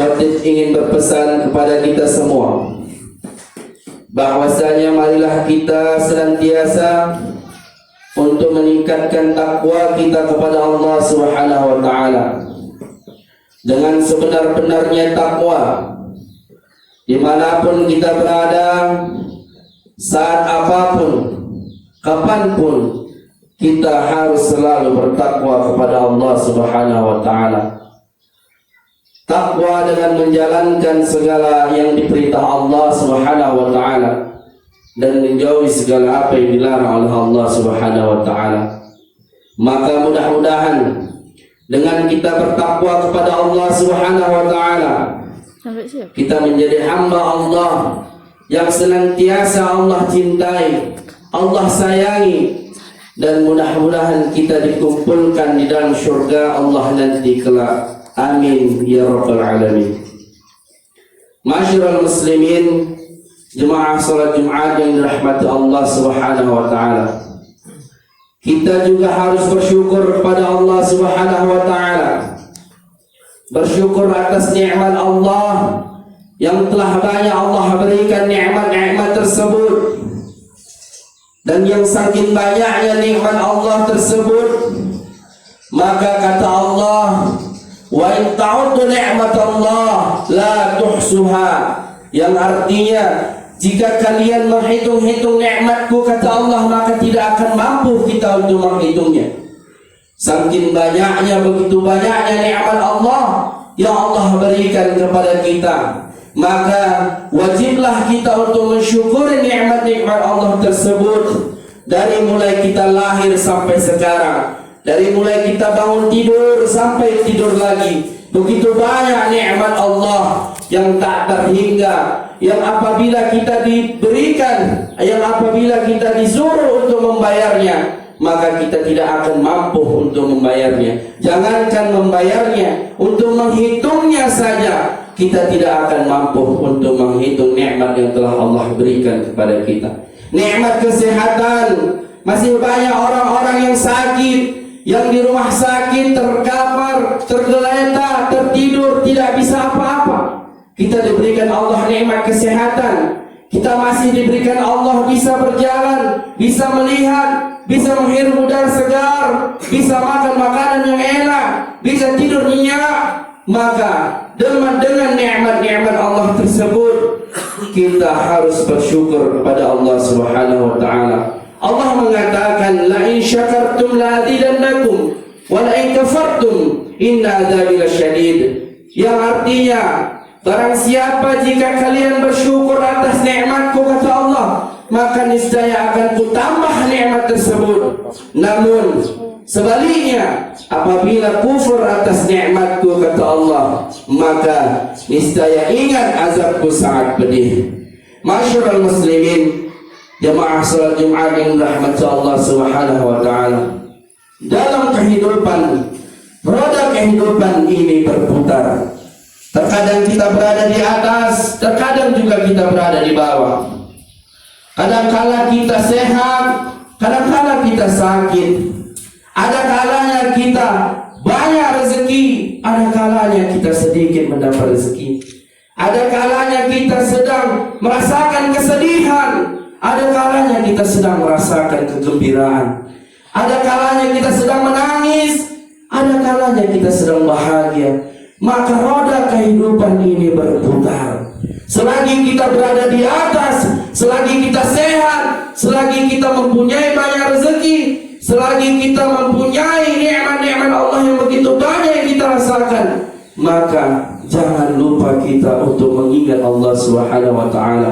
Khatib ingin berpesan kepada kita semua bahwasanya marilah kita senantiasa untuk meningkatkan takwa kita kepada Allah Subhanahu wa taala dengan sebenar-benarnya takwa dimanapun kita berada, saat apapun, kapanpun, kita harus selalu bertakwa kepada Allah Subhanahu wa taala. Takwa dengan menjalankan segala yang diperintah Allah Subhanahu wa taala dan menjauhi segala apa yang dilarang oleh Allah Subhanahu wa taala. Maka mudah-mudahan dengan kita bertakwa kepada Allah Subhanahu wa taala, kita menjadi hamba Allah yang senantiasa Allah cintai, Allah sayangi, dan mudah-mudahan kita dikumpulkan di dalam syurga Allah nanti kelak. Amin ya rabbal alamin. Ma'asyiral muslimin, jemaah salat Jumat yang dirahmati Allah Subhanahu wa taala. Kita juga harus bersyukur kepada Allah Subhanahu wa taala. Bersyukur atas nikmat Allah yang telah banyak Allah berikan nikmat-nikmat tersebut. Dan yang saking banyaknya nikmat Allah tersebut, maka kata Allah, wa in ta'uddu ni'matallah la tuhsuha, yang artinya jika kalian menghitung-hitung nikmatku, kata Allah, maka tidak akan mampu kita untuk menghitungnya. Saking banyaknya, begitu banyaknya nikmat Allah yang Allah berikan kepada kita, maka wajiblah kita untuk mensyukuri nikmat-nikmat Allah tersebut. Dari mulai kita lahir sampai sekarang, dari mulai kita bangun tidur sampai tidur lagi, begitu banyak nikmat Allah yang tak terhingga, yang apabila kita diberikan, yang apabila kita disuruh untuk membayarnya, maka kita tidak akan mampu untuk membayarnya. Jangankan membayarnya, untuk menghitungnya saja kita tidak akan mampu untuk menghitung nikmat yang telah Allah berikan kepada kita. Nikmat kesehatan, masih banyak orang-orang yang sakit, yang di rumah sakit, terkapar, tergeletak, tertidur, tidak bisa apa-apa. Kita diberikan Allah nikmat kesehatan, kita masih diberikan Allah bisa berjalan, bisa melihat, bisa menghirup udara segar, bisa makan makanan yang enak, bisa tidur nyenyak. Maka dengan nikmat-nikmat Allah tersebut, kita harus bersyukur kepada Allah Subhanahu wa taala. Allah mengatakan, la in syakartum la azidannakum wa la in kafartum inna adzabi lasyadid, yang artinya barang siapa jika kalian bersyukur atas nikmatku, kata Allah, maka niscaya akan kutambah nikmat tersebut. Namun sebaliknya, apabila kufur atas nikmatku, kata Allah, maka niscaya ingat azabku sangat pedih. Masyarul muslimin, jemaah salat Jumat yang dirahmati Allah Subhanahu wa taala. Dalam kehidupan, roda kehidupan ini berputar. Terkadang kita berada di atas, terkadang juga kita berada di bawah. Kadang-kala kita sehat, kadang-kala kita sakit. Ada kalanya kita banyak rezeki, ada kalanya kita sedikit mendapat rezeki. Ada kalanya kita sedang merasakan kesedihan, ada kalanya kita sedang merasakan kegembiraan. Ada kalanya kita sedang menangis, ada kalanya kita sedang bahagia. Maka roda kehidupan ini berputar. Selagi kita berada di atas, selagi kita sehat, selagi kita mempunyai banyak rezeki, selagi kita mempunyai nikmat-nikmat Allah yang begitu banyak yang kita rasakan, maka jangan lupa kita untuk mengingat Allah Subhanahu wa taala.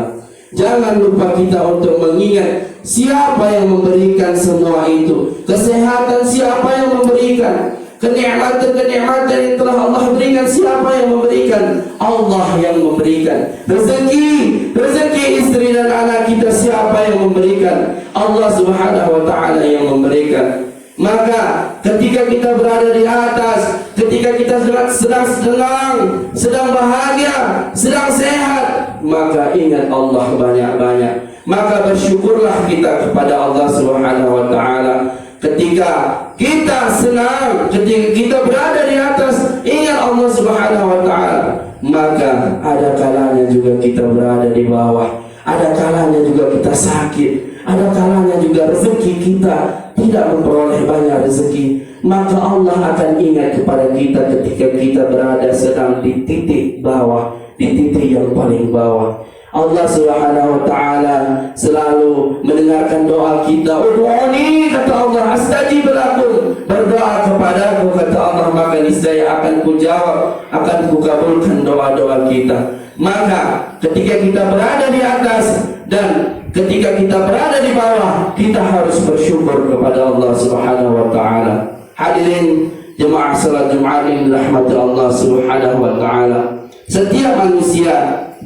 Jangan lupa kita untuk mengingat siapa yang memberikan semua itu. Kesehatan siapa yang memberikan? Kenikmatan-kenikmatan yang telah Allah berikan, siapa yang memberikan? Allah yang memberikan. Rezeki istri dan anak kita, siapa yang memberikan? Allah Subhanahu wa taala yang memberikan. Maka ketika kita berada di atas, ketika kita sedang senang, sedang bahagia, sedang sehat, maka ingat Allah banyak-banyak. Maka bersyukurlah kita kepada Allah Subhanahu wa taala. Ketika kita senang, ketika kita berada di atas, ingat Allah Subhanahu wa taala. maka ada kalanya juga kita berada di bawah, ada kalanya juga kita sakit, ada kalanya juga rezeki kita tidak memperoleh banyak rezeki. Maka Allah akan ingat kepada kita ketika kita berada sedang di titik bawah, di titik yang paling bawah. Allah Subhanahu wa ta'ala selalu mendengarkan doa kita. Ud'uni, kata Allah, astajib lakum. Berdoa kepadaku, kata Allah, maka niscaya akan kujawab, akan kukabulkan doa-doa kita. Maka ketika kita berada di atas dan ketika kita berada di bawah, kita harus bersyukur kepada Allah Subhanahu wa ta'ala. Hadirin jemaah salat Jumat yang dirahmati Allah Subhanahu wa ta'ala, setiap manusia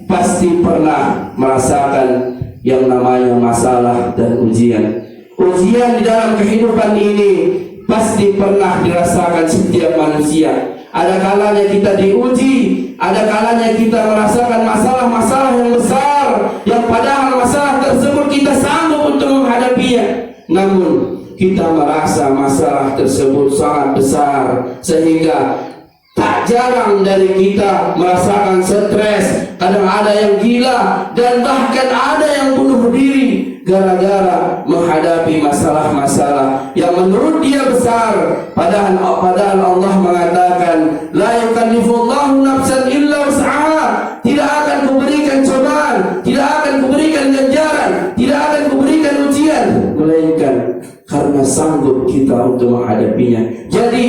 pasti pernah merasakan yang namanya masalah dan ujian. Ujian di dalam kehidupan ini pasti pernah dirasakan setiap manusia. Ada kalanya kita diuji, ada kalanya kita merasakan masalah-masalah yang besar, yang padahal masalah tersebut kita sanggup untuk menghadapinya. Namun kita merasa masalah tersebut sangat besar, sehingga tak jarang dari kita merasakan stres. Kadang ada yang gila dan bahkan ada yang bunuh diri gara-gara menghadapi masalah-masalah yang menurut dia besar. Padahal Allah mengatakan, la yukallifullahu nafsan illa wus'aha. Tidak akan kuberikan cobaan, tidak akan kuberikan ganjaran, tidak akan kuberikan ujian, melainkan karena sanggup kita untuk menghadapinya. Jadi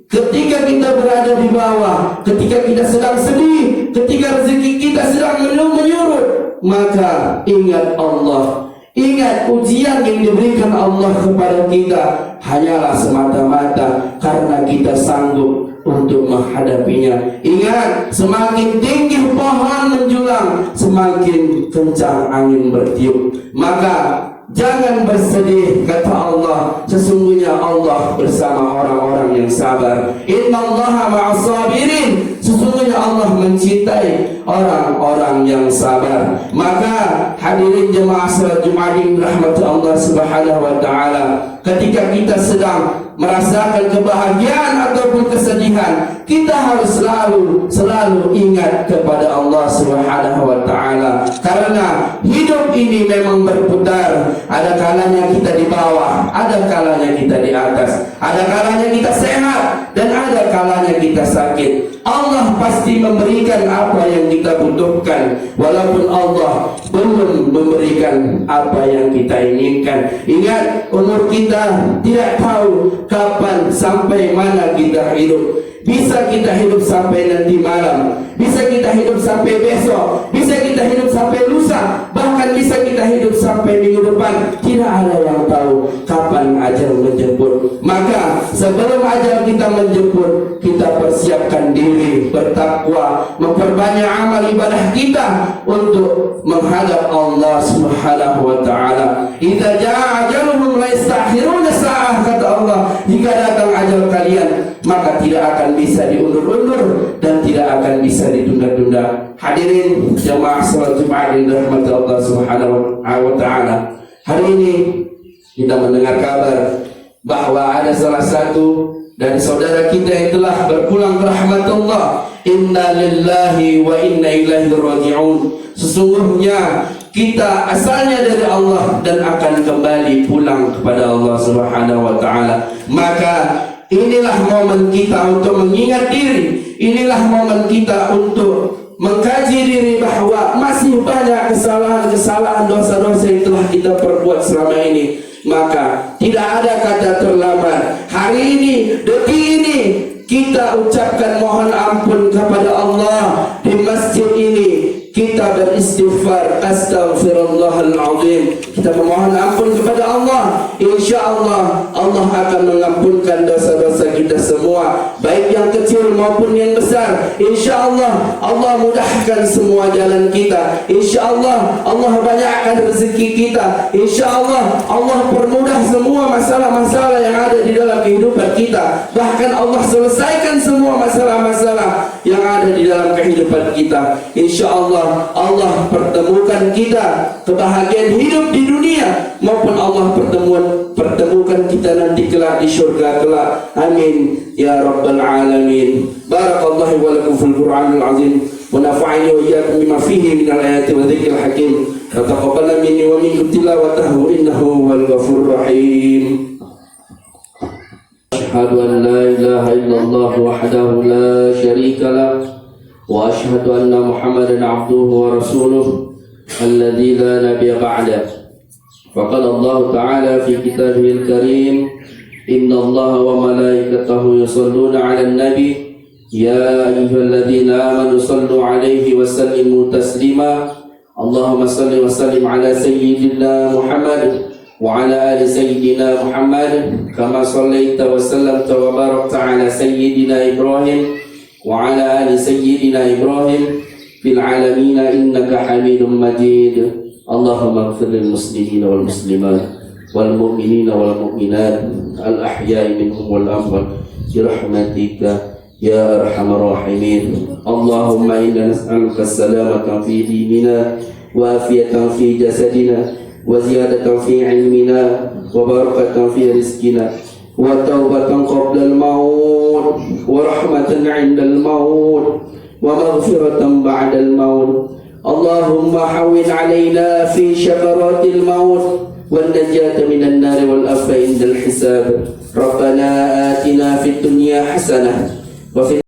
ketika kita berada di bawah, ketika kita sedang sedih, ketika rezeki kita sedang menyurut, maka ingat Allah. Ingat ujian yang diberikan Allah kepada kita hanyalah semata-mata karena kita sanggup untuk menghadapinya. Ingat, semakin tinggi pohon menjulang, semakin kencang angin bertiup. Maka jangan bersedih, kata Allah, sesungguhnya Allah bersama orang-orang yang sabar. Innallaha ma'as sabirin. Sesungguhnya Allah mencintai orang-orang yang sabar. Maka hadirin jemaah salat Jumat yang dirahmati Allah Subhanahu wa ta'ala, ketika kita sedang merasakan kebahagiaan ataupun kesedihan, kita harus selalu ingat kepada Allah Subhanahu wa ta'ala. Karena hidup ini memang berputar. Ada kalanya kita di bawah, ada kalanya kita di atas, ada kalanya kita sehat dan ada kalanya kita sakit. Allah pasti memberikan apa yang kita butuhkan, walaupun Allah belum memberikan apa yang kita inginkan. Ingat, umur kita tidak tahu kapan sampai mana kita hidup. Bisa kita hidup sampai nanti malam, bisa kita hidup sampai besok, bisa kita hidup sampai lusa, bahkan bisa kita hidup sampai minggu depan. Tidak ada yang tahu kapan ajal menjemput. Maka sebelum ajal kita menjemput, kita persiapkan diri, bertakwa, memperbanyak amal ibadah kita untuk menghadap Allah Subhanahu wa ta'ala. Idza jaa ajaluhum la yastakhiruna sa'ah, kata Allah. Jika datang ajal kalian, maka tidak akan bisa diundur-undur dan tidak akan bisa ditunda-tunda. Hadirin jemaah salat Jumat yang dirahmati Allah Subhanahu wa ta'ala, hari ini kita mendengar kabar bahwa ada salah satu dari saudara kita yang telah berpulang ke rahmatullah. Inna lillahi wa inna ilaihi raji'un. Sesungguhnya kita asalnya dari Allah dan akan kembali pulang kepada Allah Subhanahu wa ta'ala. Maka inilah momen kita untuk mengingat diri. Inilah momen kita untuk mengkaji diri bahwa masih banyak kesalahan-kesalahan, dosa-dosa yang telah kita perbuat selama ini. Maka tidak ada kata terlambat. Hari ini, detik ini, kita ucapkan mohon ampun kepada Allah di masjid ini. Kita beristighfar, astaghfirullahaladzim. Kita memohon ampun kepada Allah. InsyaAllah Allah akan mengampunkan dosa-dosa kita semua, baik yang kecil maupun yang besar. InsyaAllah Allah mudahkan semua jalan kita. InsyaAllah Allah banyakkan rezeki kita. InsyaAllah Allah permudah semua masalah-masalah yang ada di dalam kehidupan kita. Bahkan Allah selesaikan semua masalah-masalah yang ada di dalam kehidupan kita. InsyaAllah Allah pertemukan kita kebahagiaan hidup di dunia maupun Allah pertemukan kita nanti kelak di surga kelak. Amin ya rabbal alamin. Barakallahu wa lakum fil Qur'anil azim wa nafa'ani wa iyyakum bima fihi minal ayati wa dzikril hakim. Taqabbal minni wa minkum tilawatahu innahu wal ghafurur rahim. Asyhadu an la ilaha illallah wahdahu la syarika lah wa asyhadu anna Muhammadan abduhu wa rasuluh alladzi la nabiyya ba'dah. فقال الله تعالى في كتابه الكريم إن الله وملائكته يصلون على النبي يا أيها الذين آمنوا صلوا عليه وسلموا تسليما اللهم صل وسلم على سيدنا محمد وعلى آل سيدنا محمد كما صليت وسلمت وباركت على سيدنا إبراهيم وعلى آل سيدنا إبراهيم في العالمين إنك حميد مجيد اللهم اغفر للمسلمين والمسلمات والمؤمنين والمؤمنات الأحياء منهم والأموات برحمتك يا أرحم الراحمين اللهم إنا نسألك السلامة في ديننا وعافية في جسدنا وزيادة في علمنا وبركة في رزقنا وتوبة قبل الموت ورحمة عند الموت ومغفرة بعد الموت اللهم حول علينا في شكرات الموت والنجاة من النار والأفى عند الحساب ربنا آتنا في الدنيا حسنة وفي